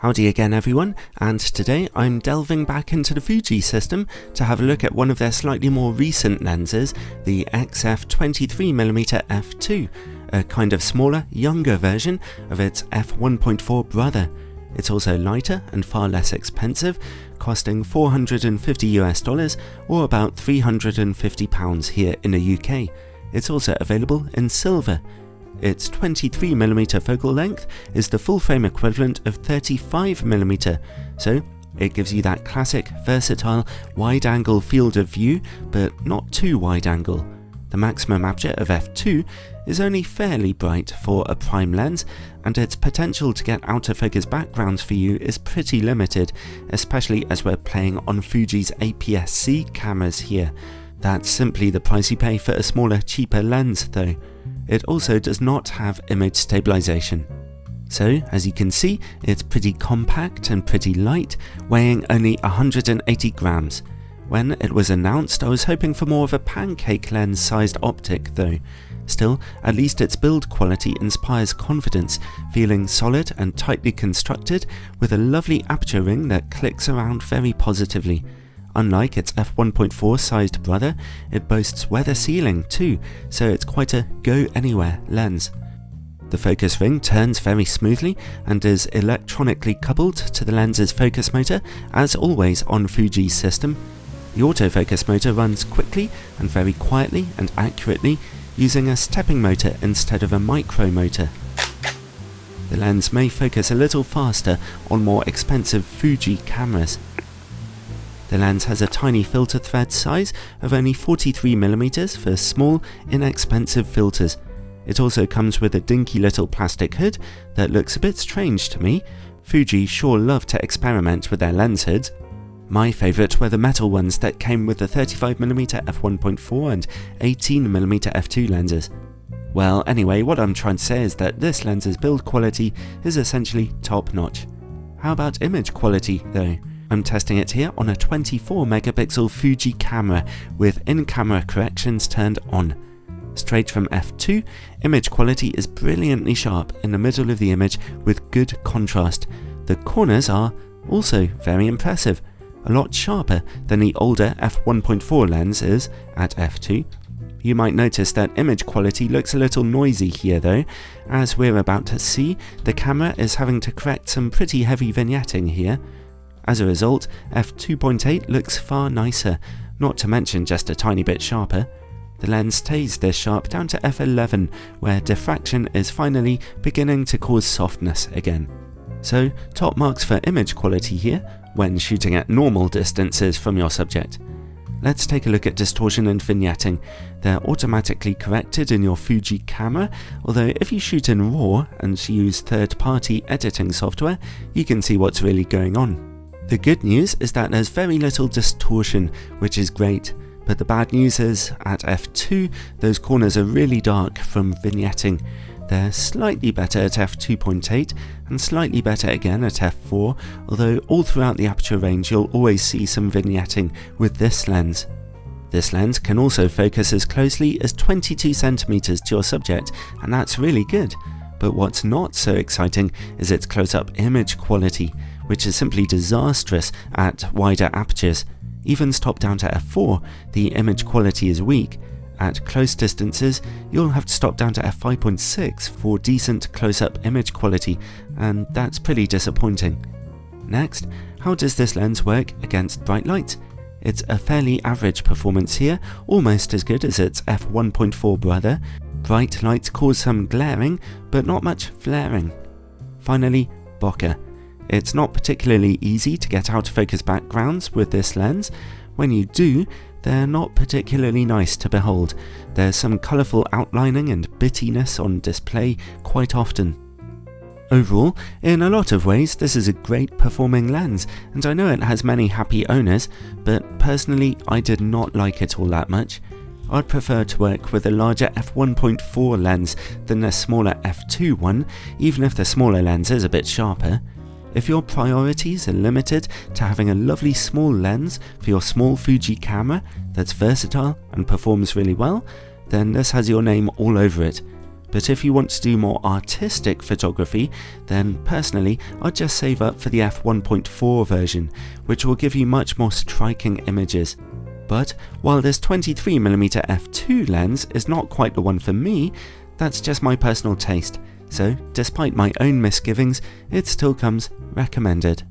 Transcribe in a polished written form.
Howdy again everyone, and today I'm delving back into the Fuji system to have a look at one of their slightly more recent lenses, the XF 23mm f2, a kind of smaller, younger version of its f1.4 brother. It's also lighter and far less expensive, costing $450 or about £350 here in the UK. It's also available in silver. Its 23mm focal length is the full frame equivalent of 35mm, so it gives you that classic, versatile, wide-angle field of view, but not too wide-angle. The maximum aperture of f2 is only fairly bright for a prime lens, and its potential to get out-of-focus backgrounds for you is pretty limited, especially as we're playing on Fuji's APS-C cameras here. That's simply the price you pay for a smaller, cheaper lens though. It also does not have image stabilization. So, as you can see, it's pretty compact and pretty light, weighing only 180 grams. When it was announced, I was hoping for more of a pancake lens sized optic though. Still, at least its build quality inspires confidence, feeling solid and tightly constructed with a lovely aperture ring that clicks around very positively. Unlike its f1.4 sized brother, it boasts weather sealing too, so it's quite a go-anywhere lens. The focus ring turns very smoothly and is electronically coupled to the lens's focus motor, as always on Fuji's system. The autofocus motor runs quickly and very quietly and accurately, using a stepping motor instead of a micro motor. The lens may focus a little faster on more expensive Fuji cameras. The lens has a tiny filter thread size of only 43mm for small, inexpensive filters. It also comes with a dinky little plastic hood that looks a bit strange to me. Fuji sure love to experiment with their lens hoods. My favourite were the metal ones that came with the 35mm f1.4 and 18mm f2 lenses. Well, anyway, what I'm trying to say is that this lens's build quality is essentially top notch. How about image quality though? I'm testing it here on a 24 megapixel Fuji camera with in-camera corrections turned on. Straight from f2, image quality is brilliantly sharp in the middle of the image with good contrast. The corners are also very impressive, a lot sharper than the older f1.4 lens is at f2. You might notice that image quality looks a little noisy here though. As we're about to see, the camera is having to correct some pretty heavy vignetting here. As a result, f2.8 looks far nicer, not to mention just a tiny bit sharper. The lens stays this sharp down to f11, where diffraction is finally beginning to cause softness again. So, top marks for image quality here, when shooting at normal distances from your subject. Let's take a look at distortion and vignetting. They're automatically corrected in your Fuji camera, although if you shoot in RAW and use third-party editing software, you can see what's really going on. The good news is that there's very little distortion, which is great, but the bad news is, at f2, those corners are really dark from vignetting. They're slightly better at f2.8 and slightly better again at f4, although all throughout the aperture range you'll always see some vignetting with this lens. This lens can also focus as closely as 22cm to your subject, and that's really good. But what's not so exciting is its close-up image quality, which is simply disastrous at wider apertures. Even stopped down to f4, the image quality is weak. At close distances, you'll have to stop down to f5.6 for decent close-up image quality, and that's pretty disappointing. Next, how does this lens work against bright light? It's a fairly average performance here, almost as good as its f1.4 brother. Bright lights cause some glaring, but not much flaring. Finally, bokeh. It's not particularly easy to get out of focus backgrounds with this lens. When you do, they're not particularly nice to behold. There's some colourful outlining and bittiness on display quite often. Overall, in a lot of ways, this is a great performing lens, and I know it has many happy owners, but personally I did not like it all that much. I'd prefer to work with a larger f1.4 lens than a smaller f2 one, even if the smaller lens is a bit sharper. If your priorities are limited to having a lovely small lens for your small Fuji camera that's versatile and performs really well, then this has your name all over it. But if you want to do more artistic photography, then personally I'd just save up for the f1.4 version, which will give you much more striking images. But while this 23mm f2 lens is not quite the one for me, that's just my personal taste, so despite my own misgivings, it still comes recommended.